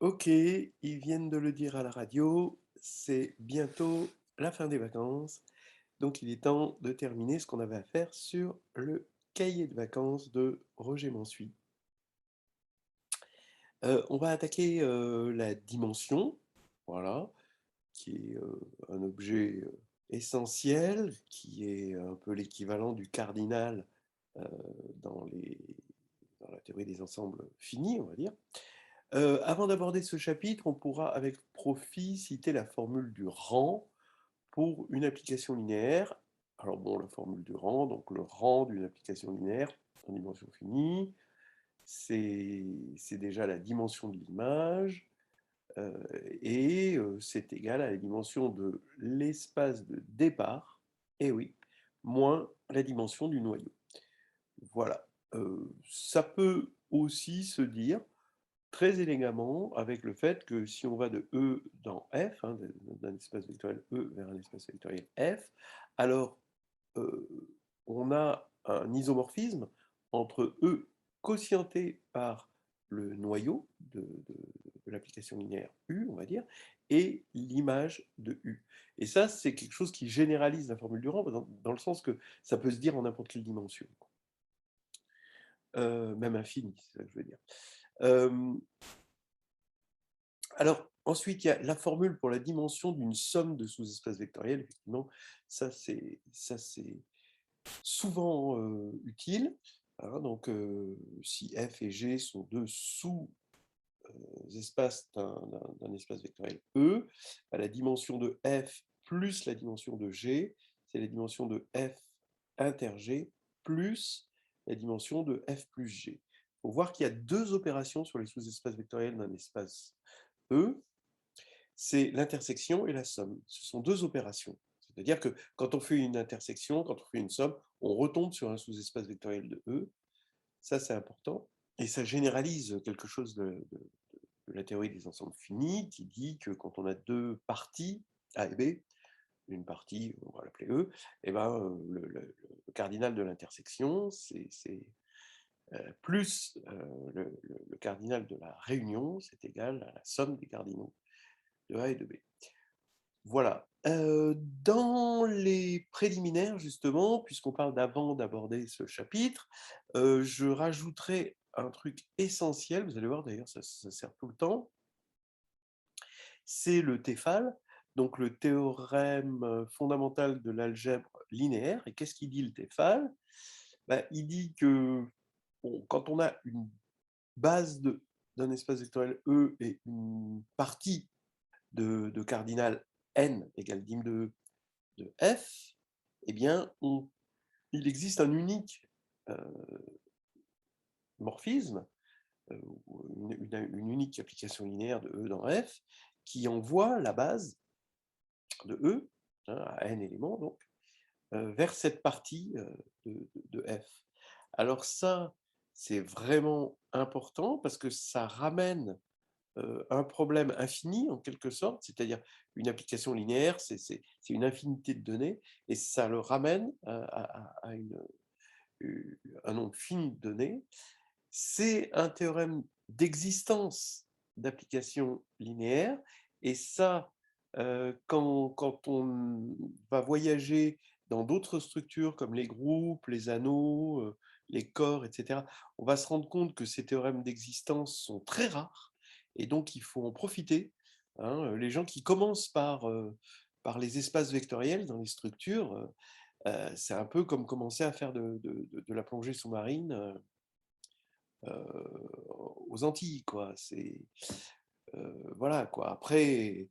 Ok, ils viennent de le dire à la radio, c'est bientôt la fin des vacances, donc il est temps de terminer ce qu'on avait à faire sur le cahier de vacances de Roger Mansuy. On va attaquer la dimension, voilà, qui est un objet essentiel, qui est un peu l'équivalent du cardinal euh, dans dans la théorie des ensembles finis, on va dire. Avant d'aborder ce chapitre, on pourra avec profit citer la formule du rang pour une application linéaire. Alors bon, la formule du rang, donc le rang d'une application linéaire en dimension finie, c'est déjà la dimension de l'image, et c'est égal à la dimension de l'espace de départ, et oui, moins la dimension du noyau. Voilà. Ça peut aussi se dire très élégamment avec le fait que si on va de E dans F, hein, d'un espace vectoriel E vers un espace vectoriel F, alors euh, on a un isomorphisme entre E quotienté par le noyau de l'application linéaire U, on va dire, et l'image de U. Et ça, c'est quelque chose qui généralise la formule du rang, dans le sens que ça peut se dire en n'importe quelle dimension, même infinie, c'est ça que je veux dire. Euh, Alors, ensuite, il y a la formule pour la dimension d'une somme de sous-espaces vectoriels. Effectivement, ça c'est souvent utile, hein. Donc, si f et g sont deux sous-espaces d'un espace vectoriel E, bah, la dimension de f plus la dimension de g, c'est la dimension de f inter g plus la dimension de f plus g. Il faut voir qu'il y a deux opérations sur les sous-espaces vectoriels d'un espace E, c'est l'intersection et la somme. Ce sont deux opérations. C'est-à-dire que quand on fait une intersection, quand on fait une somme, on retombe sur un sous-espace vectoriel de E. Ça, c'est important. Et ça généralise quelque chose de la théorie des ensembles finis qui dit que quand on a deux parties, A et B, une partie, on va l'appeler E, et ben, le cardinal de l'intersection, c'est plus le cardinal de la réunion, c'est égal à la somme des cardinaux de A et de B. Voilà. Dans les préliminaires, justement, puisqu'on parle d'avant d'aborder ce chapitre, je rajouterai un truc essentiel, vous allez voir d'ailleurs, ça sert tout le temps, c'est le Tefal, donc le théorème fondamental de l'algèbre linéaire. Et qu'est-ce qu'il dit le Tefal? Ben, il dit que bon, quand on a une base d'un espace vectoriel E et une partie de cardinal n égale dim de F, eh bien, il existe un unique euh, morphisme, une unique application linéaire de E dans F, qui envoie la base de E, hein, à n éléments, donc, vers cette partie de F. Alors ça, c'est vraiment important parce que ça ramène un problème infini en quelque sorte, c'est-à-dire une application linéaire, c'est une infinité de données, et ça le ramène à un nombre fini de données. C'est un théorème d'existence d'applications linéaires, et ça, quand on va voyager dans d'autres structures comme les groupes, les anneaux, les corps, etc., on va se rendre compte que ces théorèmes d'existence sont très rares, et donc il faut en profiter, hein. Les gens qui commencent par les espaces vectoriels dans les structures, c'est un peu comme commencer à faire de la plongée sous-marine aux Antilles, quoi. Voilà, quoi. Après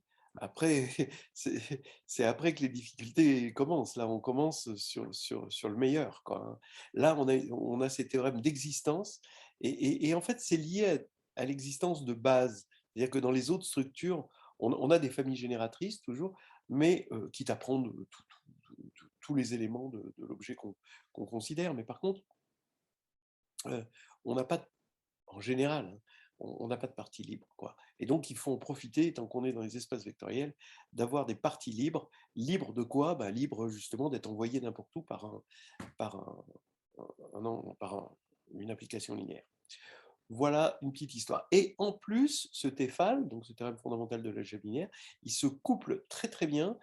c'est après que les difficultés commencent. Là, on commence sur le meilleur, quoi, hein. Là, on a ces théorèmes d'existence, et en fait, c'est lié à l'existence de base. C'est-à-dire que dans les autres structures, on a des familles génératrices toujours, mais quitte à prendre tous les éléments de l'objet qu'on considère. Mais par contre, on n'a pas de en général, hein, on n'a pas de partie libre, quoi. Et donc, il faut en profiter, tant qu'on est dans les espaces vectoriels, d'avoir des parties libres. Libres de quoi? Ben, libres justement d'être envoyées n'importe où par, par une application linéaire. Voilà une petite histoire. Et en plus, ce Tefal, donc ce théorème fondamental de l'algèbre linéaire, il se couple très très bien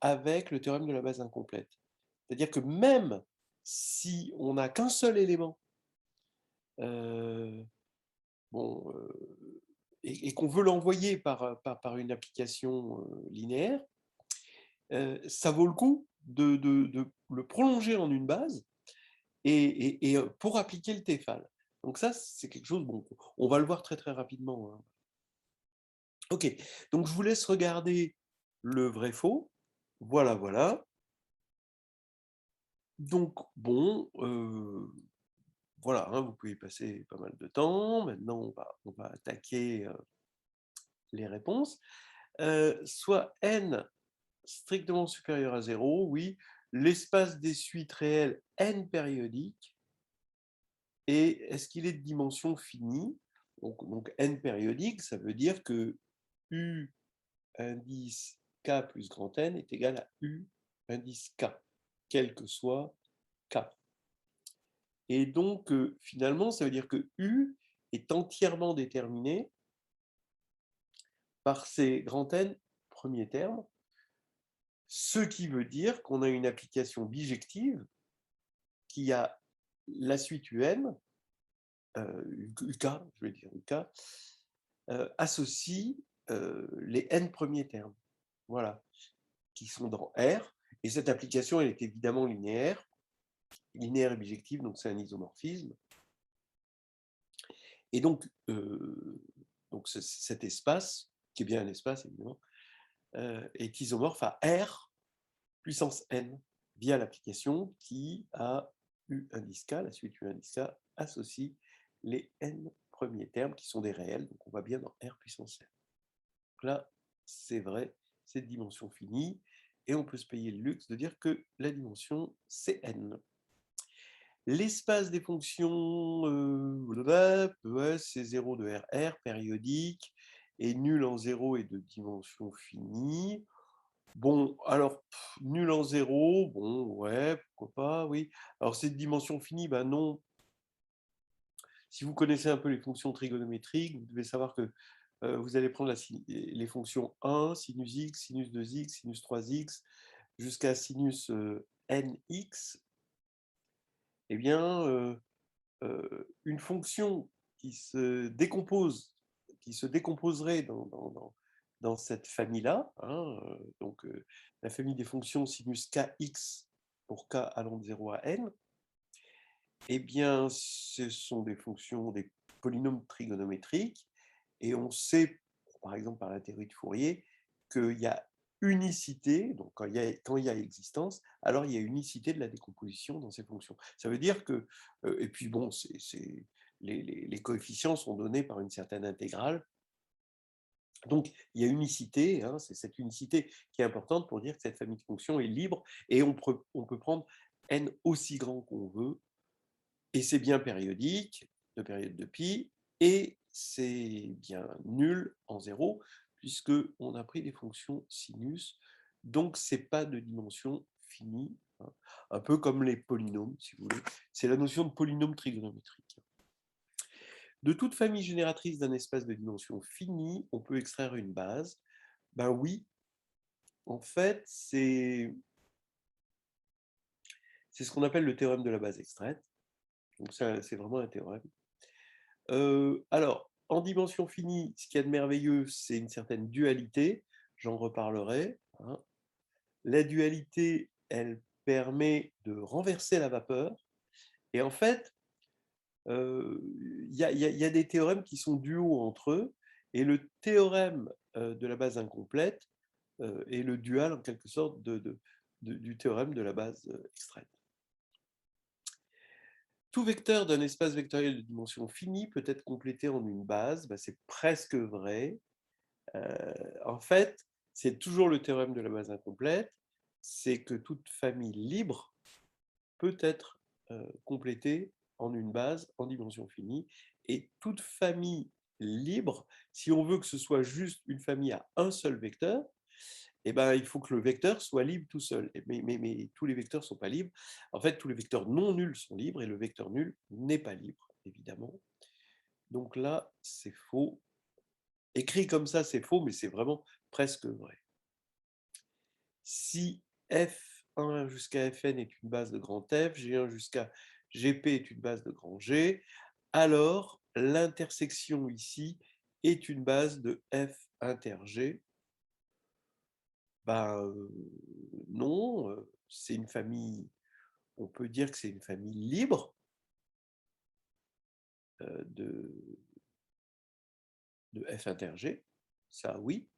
avec le théorème de la base incomplète. C'est-à-dire que même si on n'a qu'un seul élément, bon, et qu'on veut l'envoyer par une application linéaire, ça vaut le coup de le prolonger en une base et pour appliquer le Tefal. Donc ça, c'est quelque chose, bon, on va le voir très très rapidement, hein. Ok, donc je vous laisse regarder le vrai-faux. Voilà, voilà. Donc, bon, voilà, hein, vous pouvez y passer pas mal de temps. Maintenant, on va attaquer les réponses. Soit n strictement supérieur à 0, oui, l'espace des suites réelles n périodique, et est-ce qu'il est de dimension finie? Donc n périodique, ça veut dire que U indice K plus grand N est égal à U indice K, quel que soit K. Et donc, finalement, ça veut dire que U est entièrement déterminé par ces grands N premiers termes, ce qui veut dire qu'on a une application bijective qui a la suite UN, UK, je vais dire UK, associe les N premiers termes, voilà, qui sont dans R. Et cette application, elle est évidemment linéaire et bijective, donc c'est un isomorphisme. Et donc cet espace, qui est bien un espace évidemment, est isomorphe à R puissance n via l'application qui a U indice K, la suite U indice K, associe les n premiers termes qui sont des réels, donc on va bien dans R puissance n. Donc là, c'est vrai, c'est de dimension finie, et on peut se payer le luxe de dire que la dimension, c'est n. L'espace des fonctions c'est 0 de RR, périodique, et nul en 0 et de dimension finie. Bon, alors, nul en 0, bon, ouais, pourquoi pas, oui. Alors, c'est de dimension finie, ben non. Si vous connaissez un peu les fonctions trigonométriques, vous devez savoir que vous allez prendre les fonctions 1, sinus x, sinus 2x, sinus 3x, jusqu'à sinus nx. Eh bien, une fonction qui se décompose, qui se décomposerait dans cette famille-là, hein, donc la famille des fonctions sinus kx pour k allant de 0 à n, eh bien, ce sont des fonctions, des polynômes trigonométriques, et on sait, par exemple par la théorie de Fourier, qu'il y a unicité, donc quand il y a existence, alors il y a unicité de la décomposition dans ces fonctions. Ça veut dire que, et puis bon, les coefficients sont donnés par une certaine intégrale, donc il y a unicité, hein, c'est cette unicité qui est importante pour dire que cette famille de fonctions est libre, et on peut prendre n aussi grand qu'on veut, et c'est bien périodique, de période de pi, et c'est bien nul en 0, puisqu'on a pris des fonctions sinus, donc ce n'est pas de dimension finie, hein, un peu comme les polynômes, si vous voulez. C'est la notion de polynôme trigonométrique. De toute famille génératrice d'un espace de dimension finie, on peut extraire une base. Ben oui, en fait, c'est ce qu'on appelle le théorème de la base extraite. Donc ça, c'est vraiment un théorème. Alors, en dimension finie, ce qu'il y a de merveilleux, c'est une certaine dualité, j'en reparlerai, hein. La dualité, elle permet de renverser la vapeur, et en fait, il y a des théorèmes qui sont duaux entre eux, et le théorème de la base incomplète est le dual, en quelque sorte, du théorème de la base extraite. Tout vecteur d'un espace vectoriel de dimension finie peut être complété en une base, ben, c'est presque vrai. En fait, c'est toujours le théorème de la base incomplète, c'est que toute famille libre peut être complétée en une base en dimension finie, et toute famille libre, si on veut que ce soit juste une famille à un seul vecteur, eh ben, il faut que le vecteur soit libre tout seul. Mais tous les vecteurs ne sont pas libres. En fait, tous les vecteurs non nuls sont libres, et le vecteur nul n'est pas libre, évidemment. Donc là, c'est faux. Écrit comme ça, c'est faux, mais c'est vraiment presque vrai. Si F1 jusqu'à Fn est une base de grand F, G1 jusqu'à Gp est une base de grand G, alors l'intersection ici est une base de F inter G. Ben, non, c'est une famille, on peut dire que c'est une famille libre de F inter G, ça oui,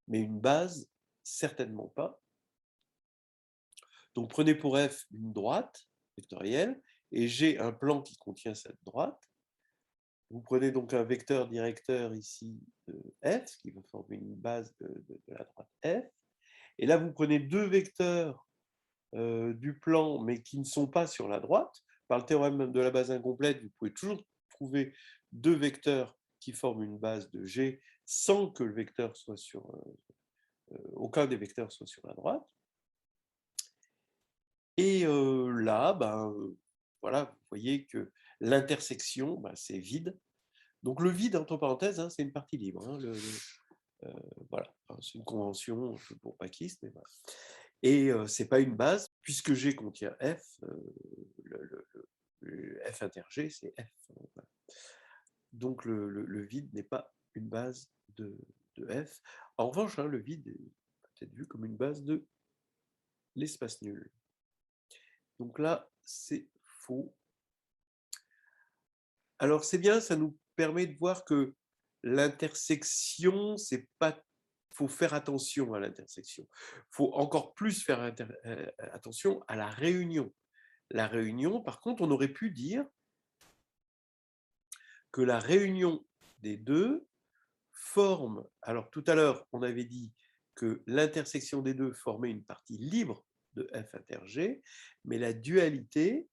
mais une base, certainement pas. Donc prenez pour F une droite vectorielle, et G un plan qui contient cette droite. Vous prenez donc un vecteur directeur ici de F, qui va former une base de la droite F. Et là, vous prenez deux vecteurs du plan, mais qui ne sont pas sur la droite. Par le théorème de la base incomplète, vous pouvez toujours trouver deux vecteurs qui forment une base de G sans que le vecteur soit sur aucun des vecteurs soit sur la droite. Et là, voilà, vous voyez que l'intersection, c'est vide. Donc le vide, entre parenthèses, c'est une partie libre. Voilà, c'est une convention pour Paquiste, mais voilà. Et ce n'est pas une base, puisque G contient F, le F inter G, c'est F. Voilà. Donc le vide n'est pas une base de F. En revanche, le vide est peut-être vu comme une base de l'espace nul. Donc là, c'est faux. Alors c'est bien, ça nous permet de voir que l'intersection, c'est pas... Il faut faire attention à l'intersection. Il faut encore plus faire attention à la réunion. La réunion, par contre, on aurait pu dire que la réunion des deux forme... Alors tout à l'heure, on avait dit que l'intersection des deux formait une partie libre de F inter G, mais la dualité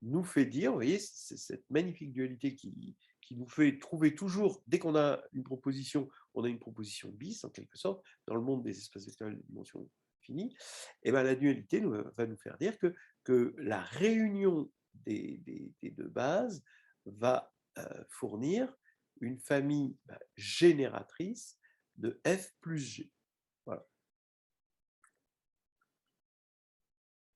nous fait dire, vous voyez, c'est cette magnifique dualité qui nous fait trouver toujours, dès qu'on a une proposition, on a une proposition bis, en quelque sorte, dans le monde des espaces vectoriels de dimension finie, et bien la dualité va nous faire dire que la réunion des deux bases va fournir une famille génératrice de F plus G. Voilà.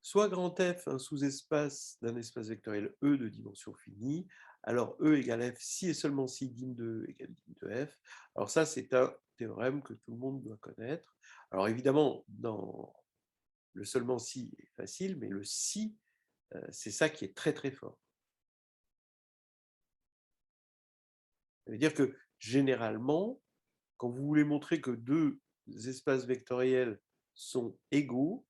Soit grand F, un sous-espace d'un espace vectoriel E de dimension finie, alors E égale F si et seulement si dim de E égale dim de F. Alors ça, c'est un théorème que tout le monde doit connaître. Alors évidemment, dans le seulement si est facile, mais le si, c'est ça qui est très très fort. Ça veut dire que généralement, quand vous voulez montrer que deux espaces vectoriels sont égaux,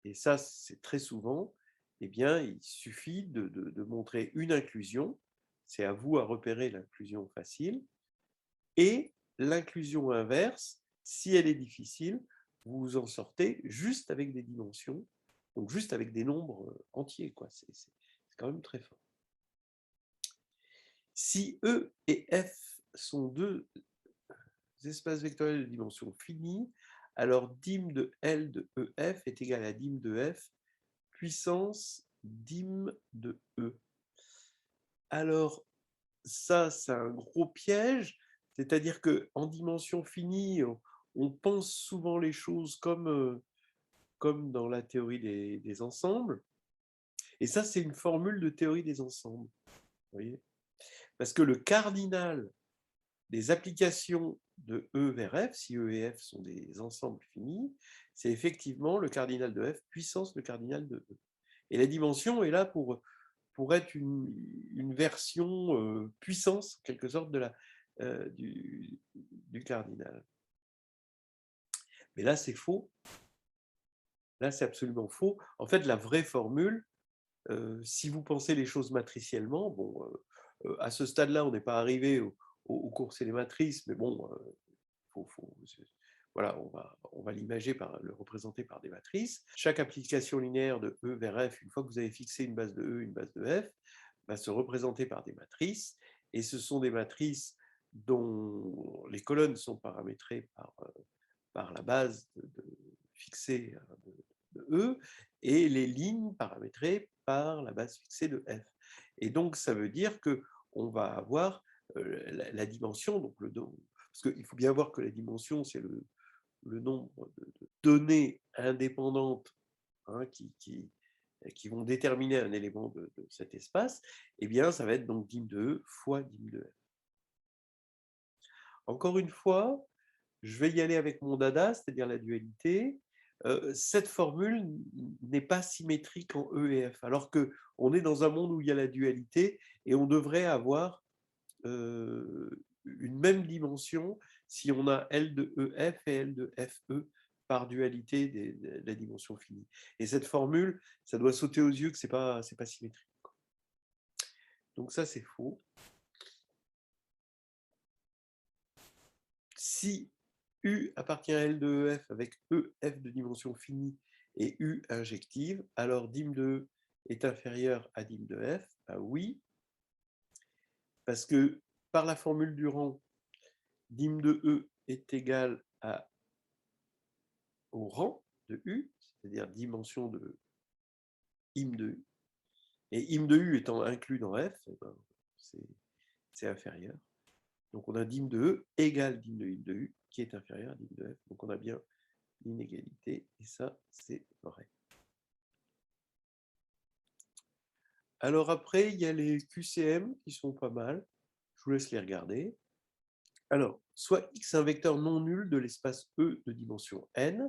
et ça c'est très souvent, eh bien il suffit de montrer une inclusion, c'est à vous à repérer l'inclusion facile, et l'inclusion inverse, si elle est difficile, vous vous en sortez juste avec des dimensions, donc juste avec des nombres entiers, quoi. C'est quand même très fort. Si E et F sont deux espaces vectoriels de dimension finie, alors dim de L de EF est égal à dim de F puissance dim de E. Alors, ça, c'est un gros piège, c'est-à-dire qu'en dimension finie, on pense souvent les choses comme dans la théorie des ensembles, et ça, c'est une formule de théorie des ensembles. Vous voyez, parce que le cardinal des applications de E vers F, si E et F sont des ensembles finis, c'est effectivement le cardinal de F puissance le cardinal de E. Et la dimension est là pour être une version puissance, en quelque sorte, du cardinal. Mais là, c'est faux. Là, c'est absolument faux. En fait, la vraie formule, si vous pensez les choses matriciellement, bon, à ce stade-là, on n'est pas arrivé au cours des matrices, mais bon, voilà, on va l'imager, le représenter par des matrices. Chaque application linéaire de E vers F, une fois que vous avez fixé une base de E, une base de F, va se représenter par des matrices, et ce sont des matrices dont les colonnes sont paramétrées par la base fixée de E, et les lignes paramétrées par la base fixée de F. Et donc, ça veut dire qu'on va avoir la dimension, donc parce qu'il faut bien voir que la dimension, c'est le nombre de données indépendantes, hein, qui vont déterminer un élément de cet espace, eh bien, ça va être donc dim de E fois dim de F. Encore une fois, je vais y aller avec mon dada, c'est-à-dire la dualité. Cette formule n'est pas symétrique en E et F, alors qu'on est dans un monde où il y a la dualité et on devrait avoir une même dimension si on a L de EF et L de FE par dualité de la dimension finie. Et cette formule, ça doit sauter aux yeux que c'est pas symétrique. Donc ça, c'est faux. Si U appartient à L de EF avec EF de dimension finie et U injective, alors dim de E est inférieur à dim de F. Ben oui, parce que par la formule du rang, dim de E est égal au rang de U, c'est-à-dire dimension de im de U. Et im de U étant inclus dans F, eh ben, c'est inférieur. Donc on a dim de E égale dim de im de U, qui est inférieur à dim de F. Donc on a bien l'inégalité, et ça, c'est vrai. Alors après, il y a les QCM qui sont pas mal. Je vous laisse les regarder. Alors, soit X un vecteur non nul de l'espace E de dimension n.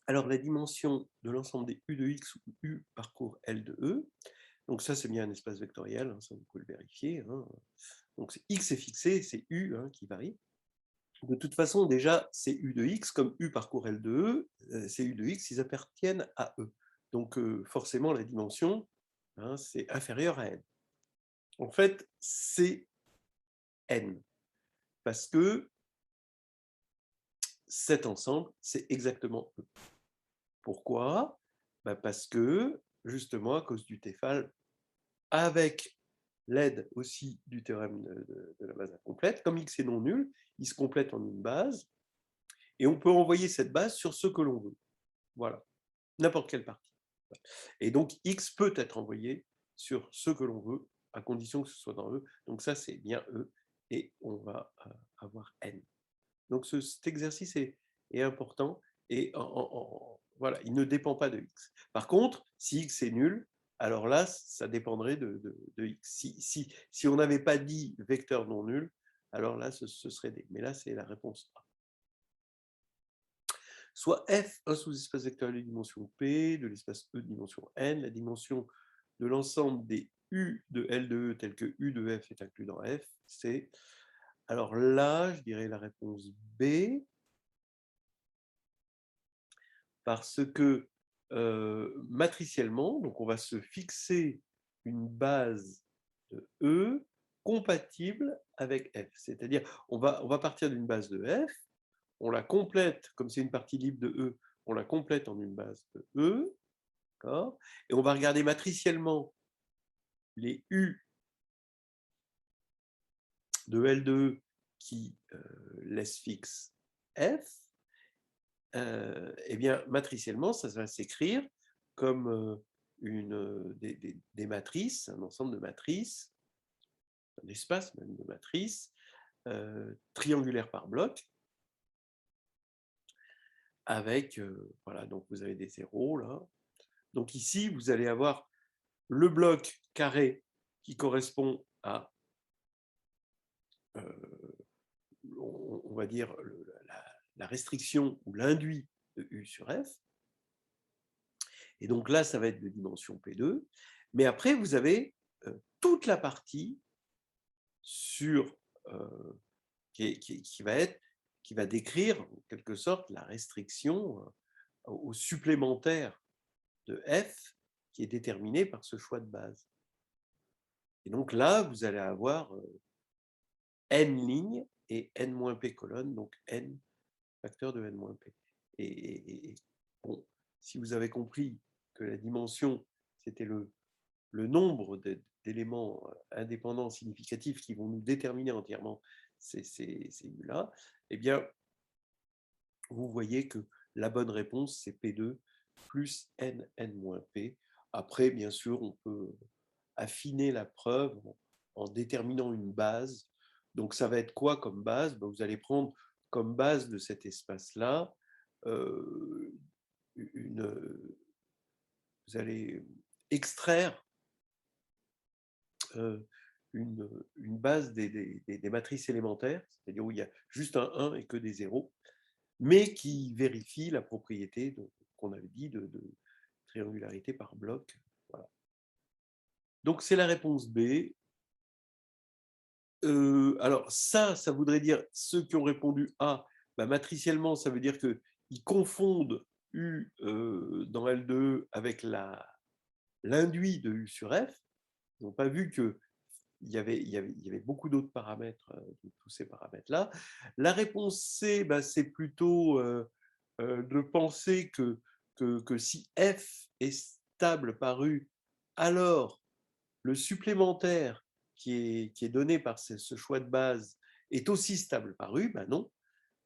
Alors, la dimension de l'ensemble des U de X où U parcourt L de E. Donc ça, c'est bien un espace vectoriel, hein, ça vous pouvez le vérifier. Hein. Donc X est fixé, c'est U hein, qui varie. De toute façon, déjà, c'est U de X, comme U parcourt L de E, c'est U de X, ils appartiennent à E. Donc forcément, la dimension, hein, c'est inférieur à N. En fait, c'est N, parce que cet ensemble, c'est exactement E. Pourquoi? Parce que, justement, à cause du Tefal, avec l'aide aussi du théorème de la base incomplète, comme X est non nul, il se complète en une base, et on peut envoyer cette base sur ce que l'on veut. Voilà, n'importe quelle partie. Et donc, X peut être envoyé sur ce que l'on veut, à condition que ce soit dans E. Donc ça, c'est bien E, et on va avoir N. Donc cet exercice est important, et voilà, il ne dépend pas de X. Par contre, si X est nul, alors là, ça dépendrait de X. Si on n'avait pas dit vecteur non nul, alors là, ce serait D. Mais là, c'est la réponse A. Soit F, un sous-espace vectoriel de dimension P, de l'espace E de dimension N, la dimension de l'ensemble des U de L de E tel que U de F est inclus dans F, c'est... Alors là, je dirais la réponse B, parce que matriciellement, donc on va se fixer une base de E compatible avec F. C'est-à-dire, on va partir d'une base de F, on la complète, comme c'est une partie libre de E, on la complète en une base de E, et on va regarder matriciellement les U de L de E qui laissent fixe F, eh bien, matriciellement, ça va s'écrire comme des matrices, un ensemble de matrices, un espace même de matrices, triangulaires par bloc, avec, voilà, donc vous avez des zéros là. Donc ici, vous allez avoir le bloc carré qui correspond à, on va dire, la restriction ou l'induit de U sur F. Et donc là, ça va être de dimension P2. Mais après, vous avez toute la partie sur, qui va décrire en quelque sorte la restriction au supplémentaire de F qui est déterminée par ce choix de base. Et donc là, vous allez avoir n lignes et n-p colonnes, donc n facteur de n-p. Et bon, si vous avez compris que la dimension, c'était le nombre d'éléments indépendants significatifs qui vont nous déterminer entièrement ces U-là, eh bien, vous voyez que la bonne réponse, c'est P2 plus n-p. Après, bien sûr, on peut affiner la preuve en déterminant une base Donc, ça va être quoi comme base? Ben, vous allez prendre comme base de cet espace-là, vous allez extraire une base des matrices élémentaires, c'est-à-dire où il y a juste un 1 et que des zéros, mais qui vérifie la propriété qu'on avait dit de triangularité par bloc. Voilà. Donc, c'est la réponse B. Alors, ça voudrait dire, ceux qui ont répondu A, bah, matriciellement, ça veut dire qu'ils confondent U dans L2 avec l'induit de U sur F. Ils n'ont pas vu qu'il y avait beaucoup d'autres paramètres, de tous ces paramètres-là. La réponse C, bah, c'est plutôt de penser que si F est stable par U, alors le supplémentaire qui est donné par ce choix de base est aussi stable par U. Ben non,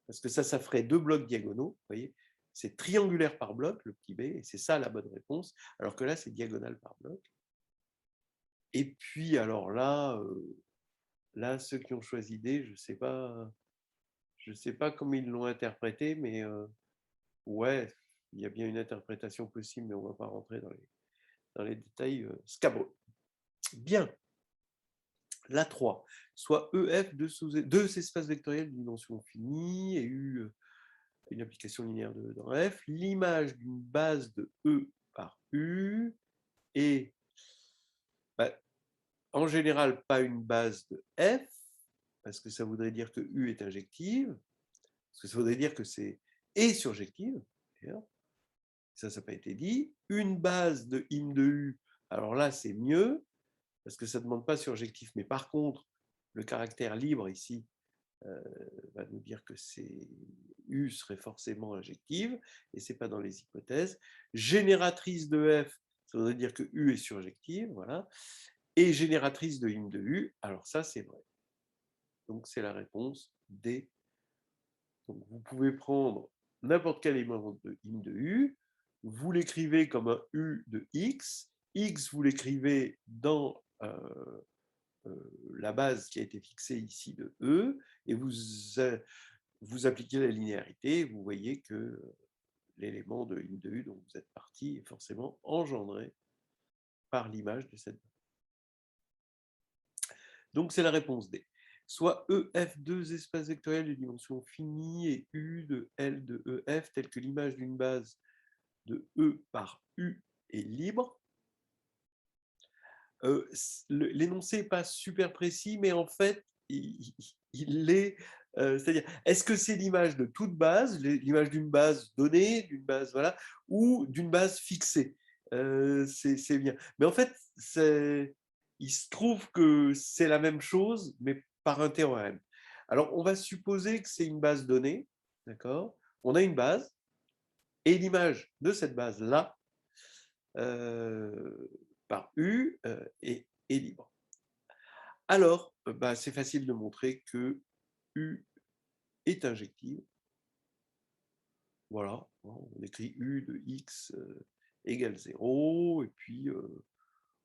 parce que ça ferait deux blocs diagonaux. Vous voyez, c'est triangulaire par bloc, le petit b, et c'est ça la bonne réponse, alors que là, c'est diagonal par bloc. Et puis, alors là, ceux qui ont choisi D, je sais pas comment ils l'ont interprété, mais ouais, il y a bien une interprétation possible, mais on ne va pas rentrer dans les détails scabreux. Bien. La 3, soit EF deux espaces vectoriels de dimension finie et U une application linéaire dans F, l'image d'une base de E par U est bah, en général pas une base de F, parce que ça voudrait dire que U est injective, parce que ça voudrait dire que c'est et surjective, ça n'a pas été dit. Une base de in de U, alors là c'est mieux, parce que ça ne demande pas surjectif, mais par contre, le caractère libre ici va nous dire que U serait forcément injective, et ce n'est pas dans les hypothèses. Génératrice de F, ça voudrait dire que U est surjective, voilà. Et génératrice de in de U, alors ça c'est vrai. Donc c'est la réponse D. Donc vous pouvez prendre n'importe quel élément de in de U, vous l'écrivez comme un U de X, X vous l'écrivez dans la base qui a été fixée ici de E, et vous appliquez la linéarité, vous voyez que l'élément de in de U dont vous êtes parti est forcément engendré par l'image de cette base. Donc c'est la réponse D. Soit EF deux espaces vectoriels de dimension finie et U de L de EF tel que l'image d'une base de E par U est libre. L'énoncé n'est pas super précis, mais en fait, il l'est. C'est-à-dire, est-ce que c'est l'image de toute base, l'image d'une base donnée, d'une base, voilà, ou d'une base fixée? C'est bien. Mais en fait, il se trouve que c'est la même chose, mais par un théorème. Alors, on va supposer que c'est une base donnée, d'accord? On a une base, et l'image de cette base-là, par U est libre. Alors, bah, c'est facile de montrer que U est injective. Voilà, on écrit U de X égale 0, et puis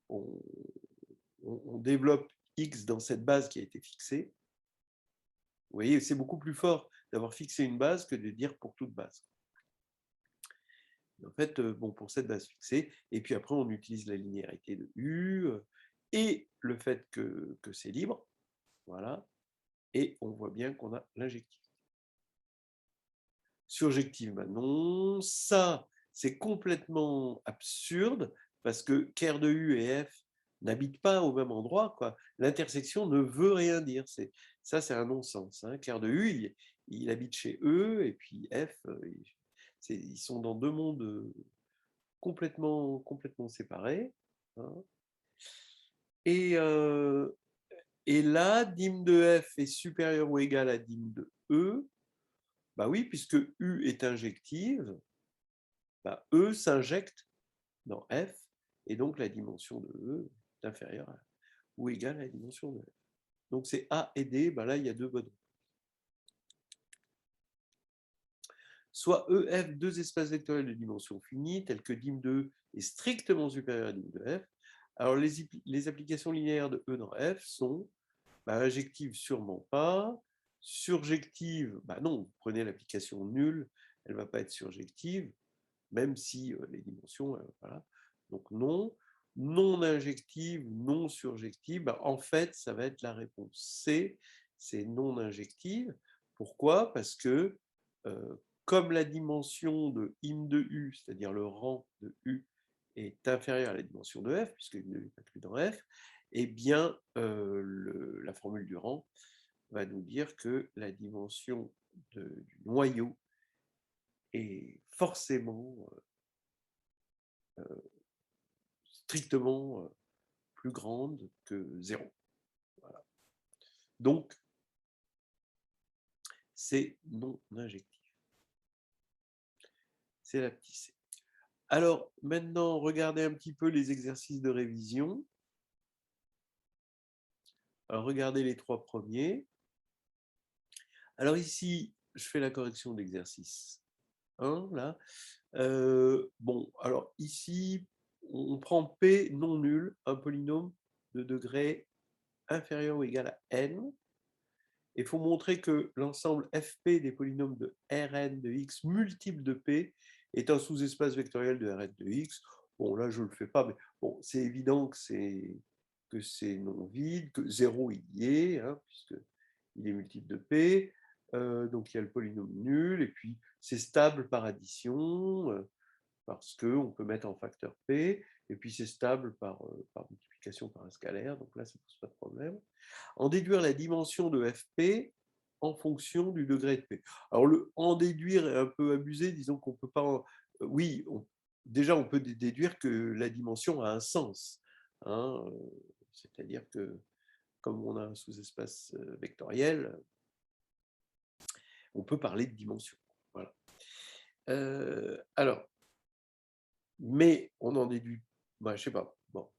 on développe X dans cette base qui a été fixée. Vous voyez, c'est beaucoup plus fort d'avoir fixé une base que de dire pour toute base. En fait, bon, pour cette base fixée, et puis après, on utilise la linéarité de U et le fait que c'est libre, voilà, et on voit bien qu'on a l'injective. Surjective, ben non. Ça, c'est complètement absurde, parce que ker de U et F n'habitent pas au même endroit, quoi. L'intersection ne veut rien dire. Ça, c'est un non-sens. Hein. Ker de U, il habite chez E, et puis F, ils sont dans deux mondes complètement séparés. Hein. Et là, dim de F est supérieur ou égal à dim de E. Bah oui, puisque U est injective, bah E s'injecte dans F, et donc la dimension de E est inférieure ou égale à la dimension de F. Donc c'est A et D, bah là il y a deux bonnes. Soit EF deux espaces vectoriels de dimension finie, tels que dim de E est strictement supérieur à dim de F. Alors les applications linéaires de E dans F sont Bah, injective, sûrement pas. Surjective, bah non, vous prenez l'application nulle, elle ne va pas être surjective, même si les dimensions, voilà. Donc non. Non injective, non surjective, bah, en fait, ça va être la réponse C, c'est non injective. Pourquoi? Parce que comme la dimension de im de U, c'est-à-dire le rang de U, est inférieure à la dimension de F, puisque U n'est inclus dans F, eh bien, la formule du rang va nous dire que la dimension du noyau est forcément strictement plus grande que 0. Voilà. Donc, c'est non injectif. C'est la petite c. Alors, maintenant, regardez un petit peu les exercices de révision. Alors, regardez les 3 premiers. Alors ici, je fais la correction d'exercice 1, là. Bon, alors ici, on prend P non nul, un polynôme de degré inférieur ou égal à n. Il faut montrer que l'ensemble Fp des polynômes de Rn de x multiple de P est un sous-espace vectoriel de Rn de x. Bon, là, je ne le fais pas, mais bon, c'est évident que c'est non vide, que 0 il y est, hein, puisqu'il est multiple de P. Donc, il y a le polynôme nul, et puis c'est stable par addition, parce qu'on peut mettre en facteur P, et puis c'est stable par multiplication par un scalaire, donc là, ça ne pose pas de problème. En déduire la dimension de Fp en fonction du degré de P. Alors, le en déduire est un peu abusé, disons qu'on ne peut pas... oui, déjà, on peut déduire que la dimension a un sens, hein, c'est-à-dire que, comme on a un sous-espace vectoriel, on peut parler de dimension. Voilà. Alors, mais on en déduit, bah, je sais pas, bon,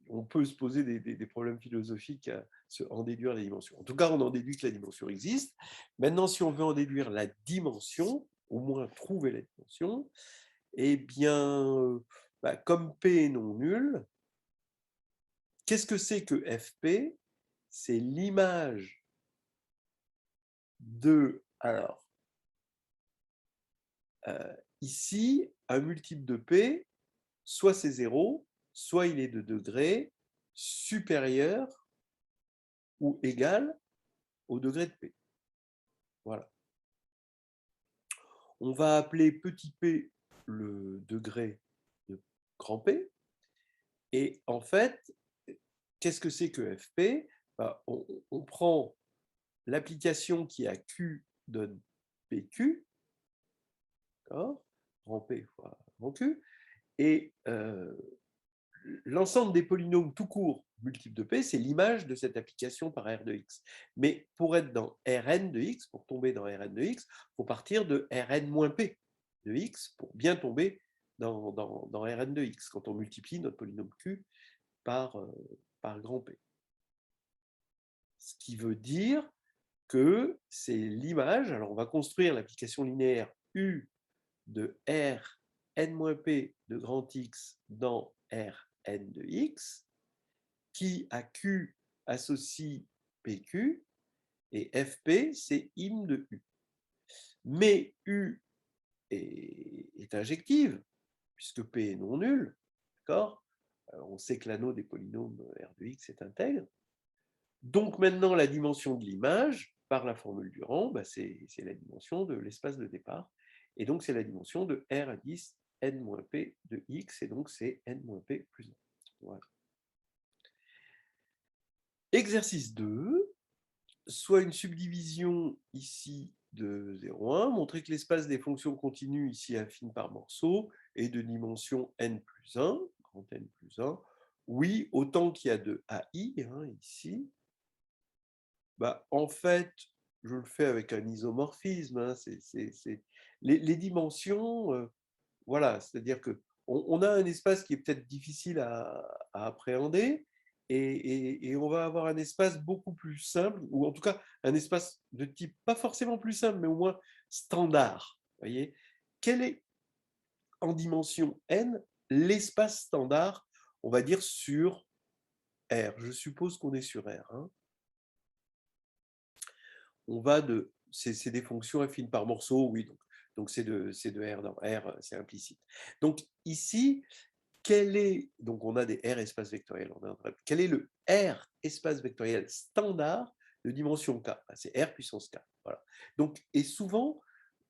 on peut se poser des problèmes philosophiques à en déduire la dimension. En tout cas, on en déduit que la dimension existe. Maintenant, si on veut en déduire la dimension, au moins trouver la dimension, eh bien, bah, comme P est non nul, qu'est-ce que c'est que Fp? C'est l'image de, alors, ici, un multiple de P, soit c'est 0, soit il est de degré supérieur ou égal au degré de P. Voilà. On va appeler petit p le degré de grand P. Et en fait, qu'est-ce que c'est que Fp? Bah, on prend l'application qui a Q donne PQ, grand P fois grand Q, et l'ensemble des polynômes tout court multiples de P, c'est l'image de cette application par R de X. Mais pour être dans Rn de X, pour tomber dans Rn de X, il faut partir de Rn moins P de X pour bien tomber dans Rn de X, quand on multiplie notre polynôme Q par grand P. Ce qui veut dire que c'est l'image, alors on va construire l'application linéaire U de R n-p de grand X dans Rn de X, qui à Q associe PQ, et Fp, c'est im de U. Mais U est injective, puisque P est non nul, d'accord? On sait que l'anneau des polynômes R de X est intègre. Donc maintenant, la dimension de l'image, par la formule du rang, bah, c'est la dimension de l'espace de départ. Et donc, c'est la dimension de R à 10 n-p de X, et donc c'est n-p plus 1. Voilà. Exercice 2, soit une subdivision ici de 0,1, montrer que l'espace des fonctions continues ici affine par morceau est de dimension n plus 1, grand N plus 1. Oui, autant qu'il y a de AI, hein, ici. Bah, en fait, je le fais avec un isomorphisme. Hein, les dimensions, voilà, c'est-à-dire qu'on a un espace qui est peut-être difficile à appréhender, et on va avoir un espace beaucoup plus simple, ou en tout cas un espace de type, pas forcément plus simple, mais au moins standard. Voyez, quel est en dimension n l'espace standard, on va dire, sur R, je suppose qu'on est sur R, hein. On va de, c'est des fonctions affines par morceaux, oui, donc c'est de R dans R, c'est implicite. Donc ici, donc on a des R espaces vectoriels, quel est le R espace vectoriel standard de dimension K? C'est R puissance K. Voilà. Donc, et souvent,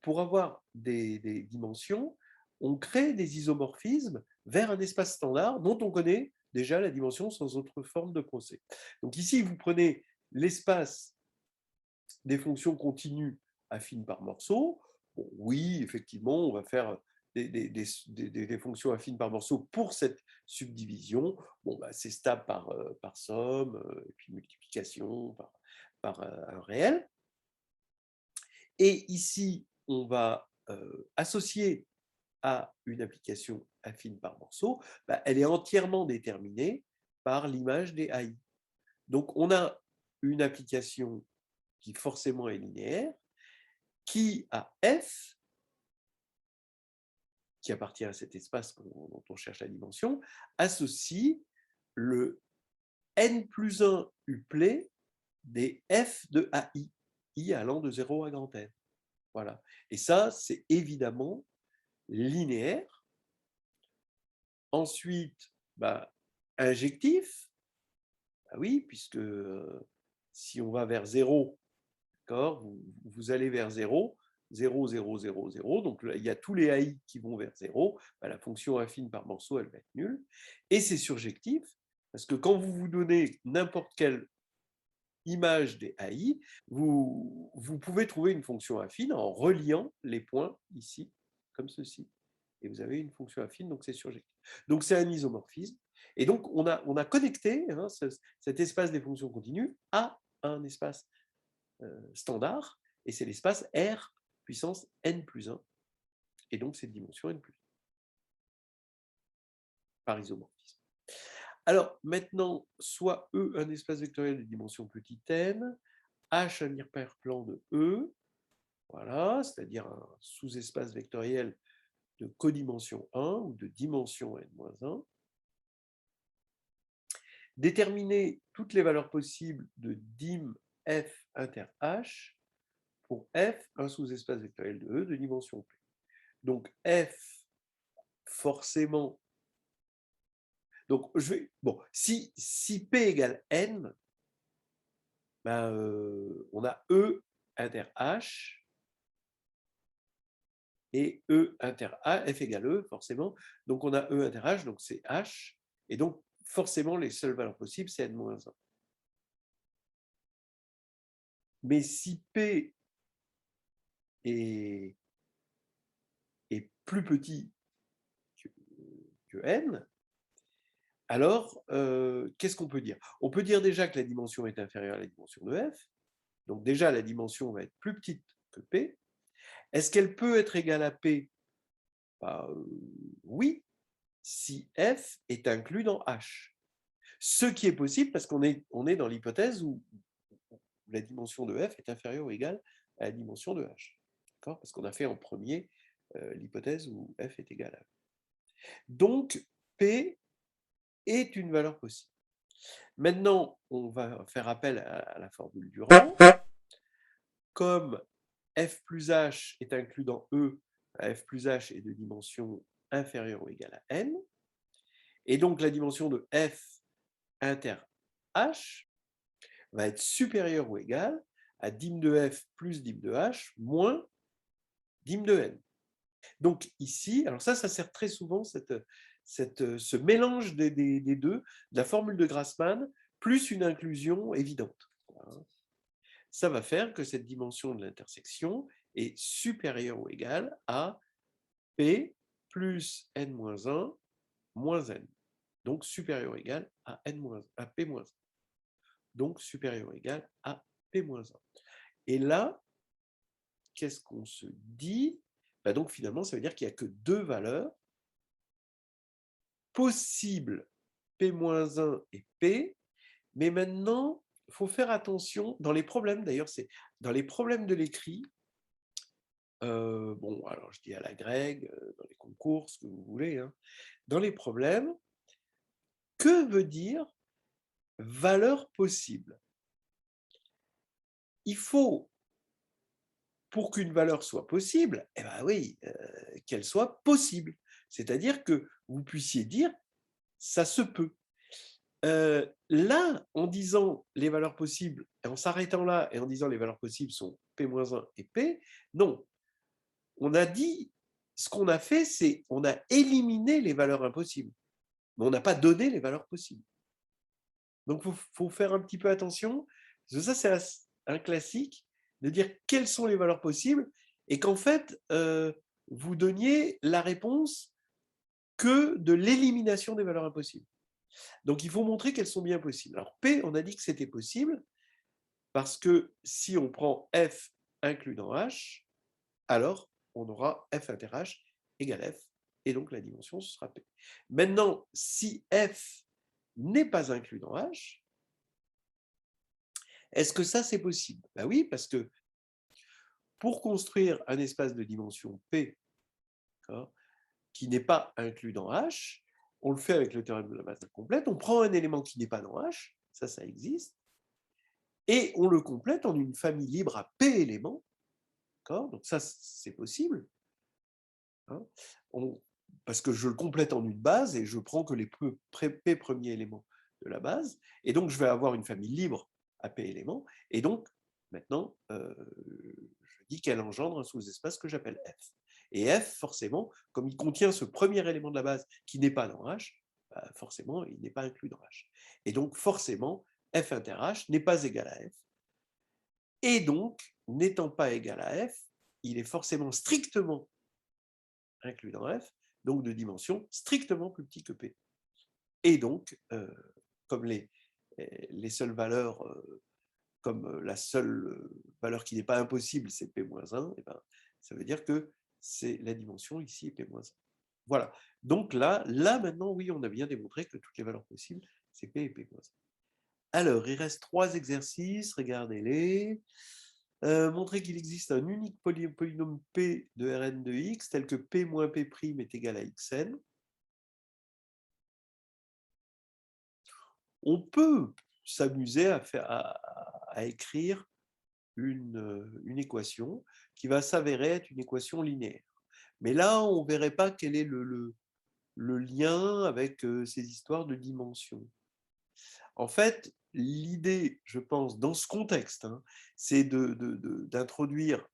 pour avoir des dimensions, on crée des isomorphismes vers un espace standard dont on connaît déjà la dimension sans autre forme de procès. Donc ici, vous prenez l'espace des fonctions continues affines par morceau. Bon, oui, effectivement, on va faire des fonctions affines par morceau pour cette subdivision. Bon, bah, c'est stable par somme, et puis multiplication par un réel. Et ici, on va associer à une application affine par morceau, bah, elle est entièrement déterminée par l'image des AI. Donc, on a une application qui forcément est linéaire, qui a F, qui appartient à cet espace dont on cherche la dimension, associe le n plus 1 uplet des f de AI, i allant de 0 à grand N. Voilà. Et ça, c'est évidemment linéaire. Ensuite, bah, injectif. Bah oui, puisque si on va vers 0, vous allez vers 0, 0, 0, 0, 0. Donc, il y a tous les AI qui vont vers 0. Bah, la fonction affine par morceau, elle va être nulle. Et c'est surjectif, parce que quand vous vous donnez n'importe quelle image des AI, vous pouvez trouver une fonction affine en reliant les points ici, comme ceci. Et vous avez une fonction affine, donc c'est surjectif. Donc, c'est un isomorphisme. Et donc, on a connecté cet espace des fonctions continues à un espace standard, et c'est l'espace R puissance n plus 1, et donc cette dimension n plus 1, par isomorphisme. Alors maintenant, soit E un espace vectoriel de dimension petite n, H un hyperplan de E, voilà, c'est-à-dire un sous-espace vectoriel de codimension 1 ou de dimension n-1. Déterminer toutes les valeurs possibles de dim f inter H pour f un sous-espace vectoriel de E de dimension P. Donc f, forcément, donc si P égale n, ben, on a E inter H et E inter A, F égale E, forcément. Donc on a E inter H, donc c'est H, et donc forcément les seules valeurs possibles, c'est n-1. Mais si P est plus petit que n, alors qu'est-ce qu'on peut dire? On peut dire déjà que la dimension est inférieure à la dimension de f, donc déjà la dimension va être plus petite que P. Est-ce qu'elle peut être égale à P? Bah, oui, si f est inclus dans H. Ce qui est possible parce qu'on est dans l'hypothèse où la dimension de f est inférieure ou égale à la dimension de H. Parce qu'on a fait en premier l'hypothèse où f est égal à E. Donc, P est une valeur possible. Maintenant, on va faire appel à la formule du rang. Comme f plus h est inclus dans E, f plus h est de dimension inférieure ou égale à n. Et donc, la dimension de f inter h va être supérieure ou égale à dim de f plus dim de h moins dim de n. Donc ici, alors ça sert très souvent, ce mélange des deux, de la formule de Grassmann, plus une inclusion évidente. Ça va faire que cette dimension de l'intersection est supérieure ou égale à P plus n-1 moins n. Donc supérieur ou égal à, à P-1. Donc supérieur ou égal à P-1. Et là, qu'est-ce qu'on se dit? Ben donc finalement, ça veut dire qu'il n'y a que deux valeurs possibles, P-1 et P, mais maintenant, il faut faire attention, dans les problèmes, d'ailleurs, c'est dans les problèmes de l'écrit, bon, alors je dis à la grecque, dans les concours, ce que vous voulez, hein, dans les problèmes, que veut dire valeur possible. Il faut, pour qu'une valeur soit possible, eh ben oui, qu'elle soit possible. C'est-à-dire que vous puissiez dire, ça se peut. Là, en disant les valeurs possibles, en s'arrêtant là et en disant les valeurs possibles sont P-1 et P, non. On a dit, ce qu'on a fait, c'est on a éliminé les valeurs impossibles, mais on n'a pas donné les valeurs possibles. Donc, il faut faire un petit peu attention, parce que ça, c'est un classique, de dire quelles sont les valeurs possibles, et qu'en fait, vous donniez la réponse que de l'élimination des valeurs impossibles. Donc, il faut montrer qu'elles sont bien possibles. Alors, P, on a dit que c'était possible, parce que si on prend F inclus dans H, alors on aura F inter H égale F, et donc la dimension, ce sera P. Maintenant, si F n'est pas inclus dans H, est-ce que ça, c'est possible? Ben oui, parce que pour construire un espace de dimension P qui n'est pas inclus dans H, on le fait avec le théorème de la masse incomplète, on prend un élément qui n'est pas dans H, ça existe, et on le complète en une famille libre à P éléments, donc ça, c'est possible, hein, parce que je le complète en une base et je prends que les P premiers éléments de la base, et donc je vais avoir une famille libre à P éléments, et donc maintenant, je dis qu'elle engendre un sous-espace que j'appelle F. Et F, forcément, comme il contient ce premier élément de la base qui n'est pas dans H, bah forcément, il n'est pas inclus dans H. Et donc, forcément, F inter H n'est pas égal à F. Et donc, n'étant pas égal à F, il est forcément strictement inclus dans F, donc de dimension strictement plus petit que P. Et donc, comme les seules valeurs, comme la seule valeur qui n'est pas impossible, c'est P-1, et ben, ça veut dire que c'est la dimension ici est P-1. Voilà. Donc là, maintenant, oui, on a bien démontré que toutes les valeurs possibles, c'est P et P-1. Alors, il reste 3 exercices, regardez-les. Montrer qu'il existe un unique polynôme P de Rn de x, tel que P moins P' est égal à Xn. On peut s'amuser à écrire une équation qui va s'avérer être une équation linéaire. Mais là, on ne verrait pas quel est le lien avec ces histoires de dimensions. En fait, l'idée, je pense, dans ce contexte, hein, c'est d'introduire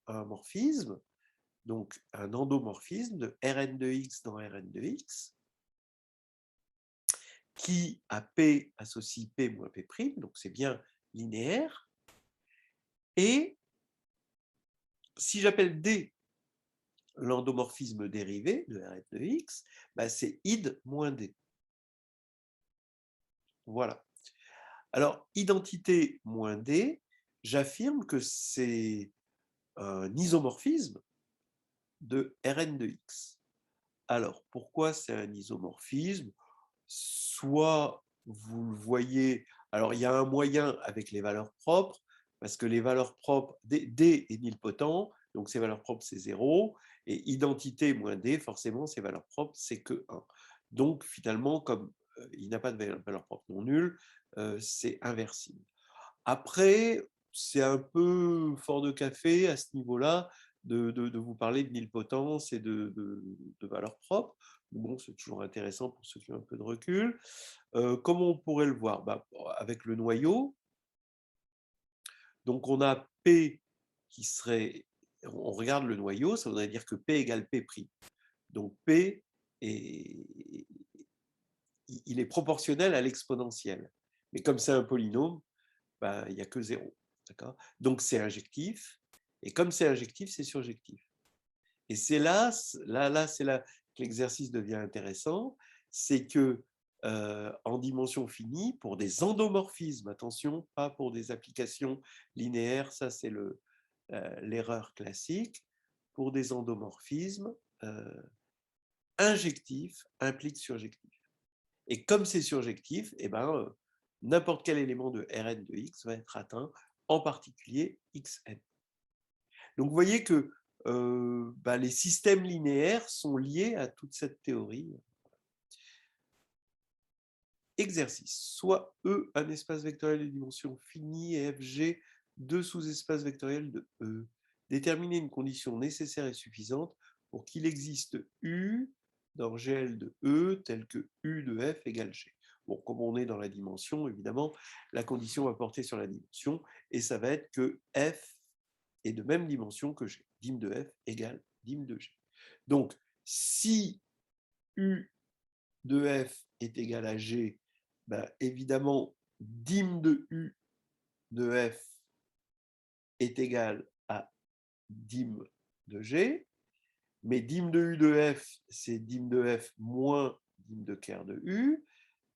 un morphisme, donc un endomorphisme de Rn de x dans Rn de x, qui à P associe P moins P', donc c'est bien linéaire. Et si j'appelle D l'endomorphisme dérivé de Rn de x, bah c'est id moins D. Voilà. Alors, identité moins D, j'affirme que c'est un isomorphisme de Rn de x. Alors, pourquoi c'est un isomorphisme? Soit vous le voyez, alors il y a un moyen avec les valeurs propres, parce que les valeurs propres, D est nilpotent, donc ses valeurs propres c'est 0, et identité moins D, forcément ses valeurs propres c'est que 1. Donc finalement, comme il n'a pas de valeur propre non nulle, c'est inversible. Après, c'est un peu fort de café à ce niveau-là de vous parler de nilpotence et de valeurs propres. Bon, c'est toujours intéressant pour ceux qui ont un peu de recul. Comment on pourrait le voir? Avec le noyau. Donc, on a P qui serait... On regarde le noyau, ça voudrait dire que P égale P'. Donc, P, il est proportionnel à l'exponentielle. Mais comme c'est un polynôme, il n'y a que 0. Donc, c'est injectif. Et comme c'est injectif, c'est surjectif. Et c'est là c'est là que l'exercice devient intéressant, c'est que en dimension finie, pour des endomorphismes, attention, pas pour des applications linéaires, ça c'est l'erreur classique, pour des endomorphismes, injectif implique surjectif. Et comme c'est surjectif, n'importe quel élément de Rn de x va être atteint, en particulier Xn. Donc vous voyez que les systèmes linéaires sont liés à toute cette théorie. exercice. Soit E, un espace vectoriel de dimension finie, et FG, deux sous-espaces vectoriels de E. Déterminer une condition nécessaire et suffisante pour qu'il existe U dans GL de E tel que U de F égale G. Bon, comme on est dans la dimension, évidemment, la condition va porter sur la dimension, et ça va être que F est de même dimension que G. Dim de F égale dim de G. Donc, si U de F est égal à G, ben, évidemment, dim de U de F est égal à dim de G, mais dim de U de F, c'est dim de F moins dim de ker de U,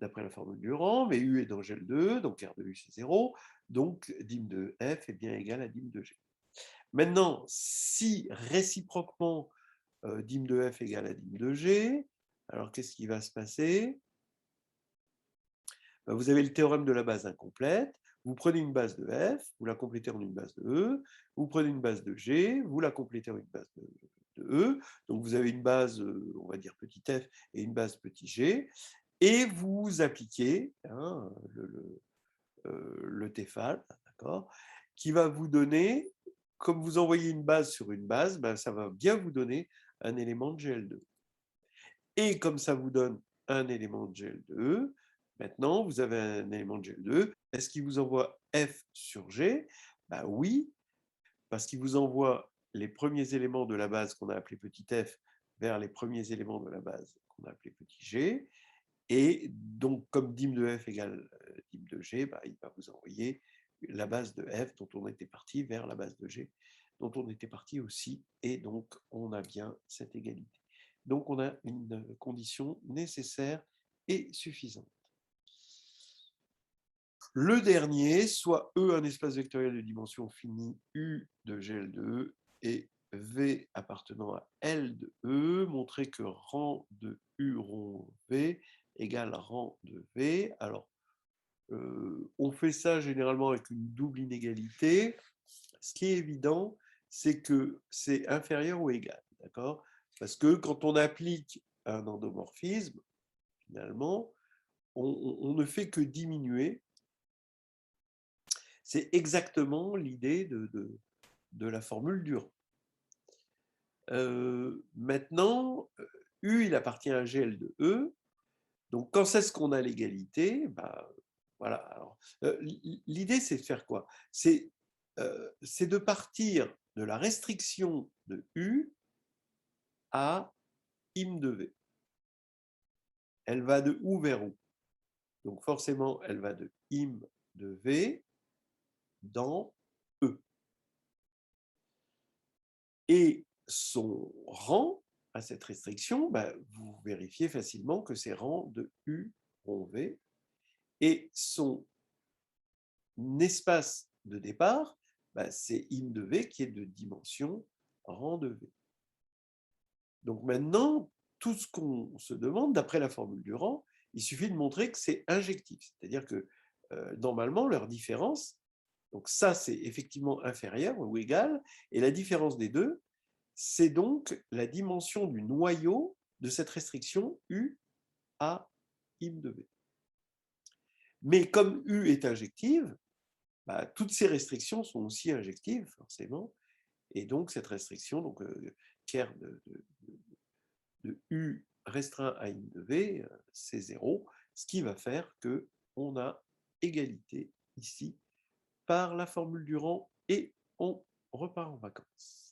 d'après la formule du rang, mais U est dans GL2, donc ker de U c'est 0, donc dim de F est bien égal à dim de G. Maintenant, si réciproquement dim de F égale à dim de G, alors qu'est-ce qui va se passer? Vous avez le théorème de la base incomplète, vous prenez une base de F, vous la complétez en une base de E, vous prenez une base de G, vous la complétez en une base de E, donc vous avez une base, on va dire petit f, et une base petit g, et vous appliquez le Tefal, d'accord, qui va vous donner, comme vous envoyez une base sur une base, ben, ça va bien vous donner un élément de GL2. Et comme ça vous donne un élément de GL2, maintenant vous avez un élément de GL2. Est-ce qu'il vous envoie F sur G? Ben oui, parce qu'il vous envoie les premiers éléments de la base qu'on a appelé petit f vers les premiers éléments de la base qu'on a appelé petit g. Et donc, comme dim de f égale dim de g, bah, il va vous envoyer la base de f dont on était parti vers la base de g dont on était parti aussi. Et donc, on a bien cette égalité. Donc, on a une condition nécessaire et suffisante. Le dernier, soit E, un espace vectoriel de dimension finie U de GL de E, et V appartenant à L de E, montrer que rang de U rond V égale rang de V. Alors, on fait ça généralement avec une double inégalité. Ce qui est évident, c'est que c'est inférieur ou égal, d'accord? Parce que quand on applique un endomorphisme, finalement, on ne fait que diminuer. C'est exactement l'idée de la formule du rang. Maintenant, U, il appartient à GL de E. Donc, quand c'est ce qu'on a l'égalité, bah, voilà. Alors, l'idée, c'est de faire quoi? C'est de partir de la restriction de U à im de V. Elle va de où vers où? Donc, forcément, elle va de im de V dans E. Et son rang à cette restriction, bah, vous vérifiez facilement que c'est rang de U rond V, et son espace de départ, bah, c'est im de V qui est de dimension rang de V. Donc maintenant, tout ce qu'on se demande, d'après la formule du rang, il suffit de montrer que c'est injectif, c'est-à-dire que normalement, leur différence, donc ça c'est effectivement inférieur ou égal, et la différence des deux, c'est donc la dimension du noyau de cette restriction U à im de V. Mais comme U est injective, bah, toutes ces restrictions sont aussi injectives, forcément, et donc cette restriction, donc ker de U restreint à im de V, c'est 0, ce qui va faire qu'on a égalité ici par la formule du rang, et on repart en vacances.